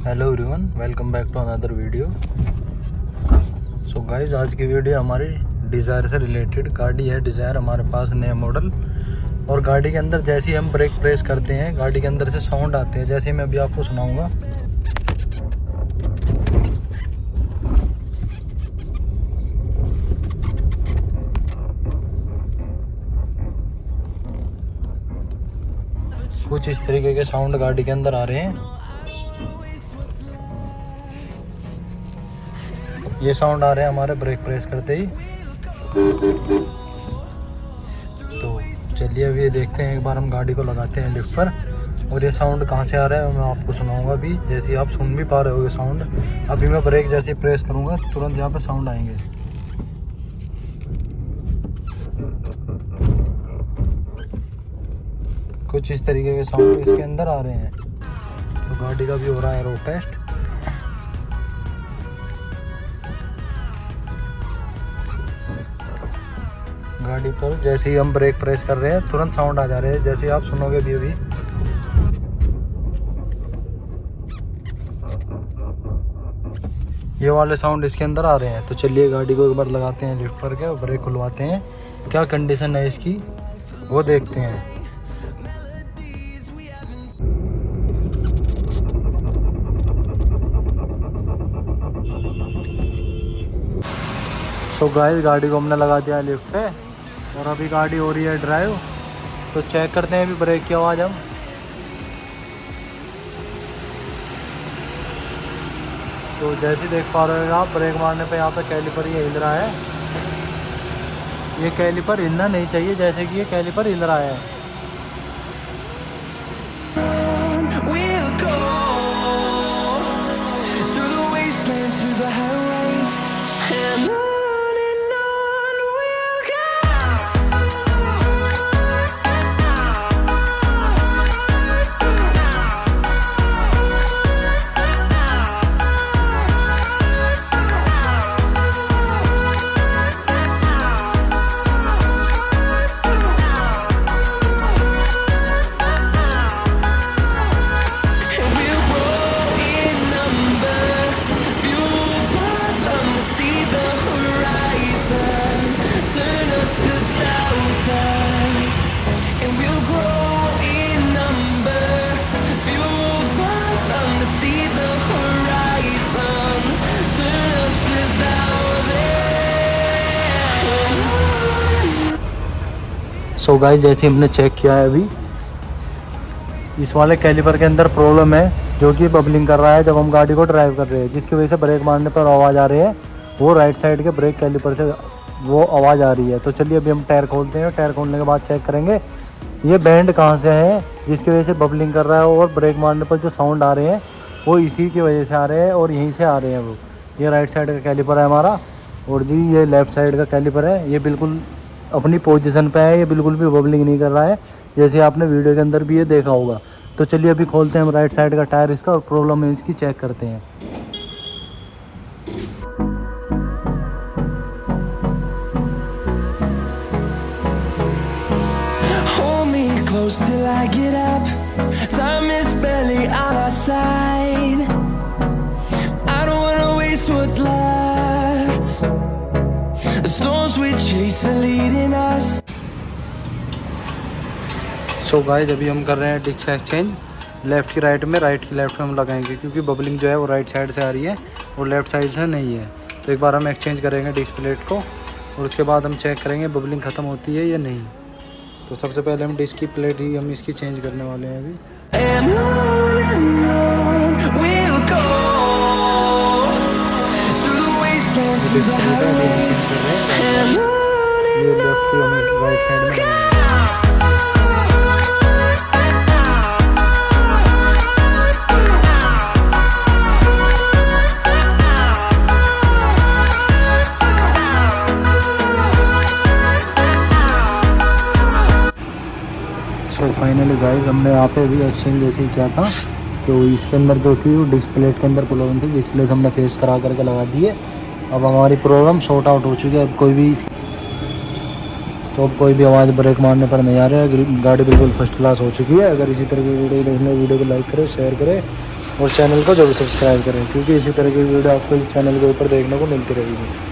Hello everyone, welcome back to another video. So guys, आज की video हमारी desire से रिलेटेड। गाड़ी है डिज़ायर हमारे पास, नया मॉडल। और गाड़ी के अंदर जैसे ही हम ब्रेक प्रेस करते हैं, गाड़ी के अंदर से साउंड आते हैं, जैसे मैं अभी आपको सुनाऊंगा। कुछ इस तरीके के साउंड गाड़ी के अंदर आ रहे हैं। ये साउंड आ रहे हैं हमारे ब्रेक प्रेस करते ही। तो चलिए अभी ये देखते हैं, एक बार हम गाड़ी को लगाते हैं लिफ्ट पर और ये साउंड कहाँ से आ रहा है मैं आपको सुनाऊंगा अभी। जैसे आप सुन भी पा रहे होगे साउंड, अभी मैं ब्रेक जैसे प्रेस करूँगा तुरंत यहाँ पे साउंड आएंगे। कुछ इस तरीके के साउंड इसके अंदर आ रहे हैं। तो गाड़ी का भी हो रहा है रोड टेस्ट। गाड़ी पर जैसे ही हम ब्रेक प्रेस कर रहे हैं तुरंत साउंड आ जा रहे हैं, जैसे आप सुनोगे भी अभी। ये वाले साउंड इसके अंदर आ रहे हैं। तो चलिए गाड़ी को एक बार लगाते हैं लिफ्ट पर के और ब्रेक खुलवाते हैं, क्या कंडीशन है इसकी वो देखते हैं। तो गाइस, गाड़ी को हमने लगा दिया लिफ्ट पे और अभी गाड़ी हो रही है ड्राइव। तो चेक करते हैं अभी ब्रेक की आवाज़ हम। तो जैसे देख पा रहे हो आप, ब्रेक मारने पे यहाँ पे कैलिपर ये हिल रहा है। ये कैलिपर हिलना नहीं चाहिए, जैसे कि ये कैलिपर हिल रहा है। सो गाइस, जैसे हमने चेक किया है अभी, इस वाले कैलिपर के अंदर प्रॉब्लम है जो कि बबलिंग कर रहा है जब हम गाड़ी को ड्राइव कर रहे हैं, जिसकी वजह से ब्रेक मारने पर आवाज़ आ रही है। वो राइट साइड के ब्रेक कैलिपर से वो आवाज़ आ रही है। तो चलिए अभी हम टायर खोलते हैं। टायर खोलने के बाद चेक करेंगे ये बैंड कहाँ से है जिसकी वजह से बबलिंग कर रहा है, और ब्रेक मारने पर जो साउंड आ रहे हैं वो इसी की वजह से आ रहे हैं और यहीं से आ रहे हैं वो। ये राइट साइड का कैलिपर है हमारा, और जी ये लेफ़्ट साइड का कैलिपर है। ये बिल्कुल अपनी पोजीशन पे है, ये बिल्कुल भी बबलिंग नहीं कर रहा है, जैसे आपने वीडियो के अंदर भी ये देखा होगा। तो चलिए अभी खोलते हैं हम राइट साइड का टायर इसका और प्रॉब्लम है इसकी चेक करते हैं। Till I get up, time is barely on our side. I don't wanna waste what's left. The storms we chase are leading us. So guys, अभी हम कर रहे हैं डिस्क एक्सचेंज। लेफ़्ट की राइट में, राइट की लेफ़्ट में हम लगाएंगे, क्योंकि बबलिंग जो है वो राइट साइड से आ रही है और लेफ़्ट साइड से नहीं है। तो एक बार हम एक्सचेंज करेंगे डिस्क प्लेट को और उसके बाद हम चेक करेंगे बबलिंग ख़त्म होती है या नहीं। तो सबसे पहले हम डिस्क की प्लेट ही हम इसकी चेंज करने वाले हैं अभी। ये लेफ्ट की हम राइट साइड में। तो फाइनली गाइस, हमने यहाँ पे भी एक्सचेंज जैसे ही किया था। तो इसके अंदर जो थी वो डिस्प्ले के अंदर प्रॉब्लम थी, डिस्प्ले हमने फेस करा करके लगा दिए। अब हमारी प्रॉब्लम सॉर्ट आउट हो चुकी है। अब कोई भी आवाज़ ब्रेक मारने पर नहीं आ रहा है। गाड़ी बिल्कुल फर्स्ट क्लास हो चुकी है। अगर इसी तरह की वीडियो देखने, वीडियो को लाइक करें, शेयर करें और चैनल को जरूर सब्सक्राइब करें, क्योंकि इसी तरह की वीडियो आपको इस चैनल के ऊपर देखने को मिलती रहेगी।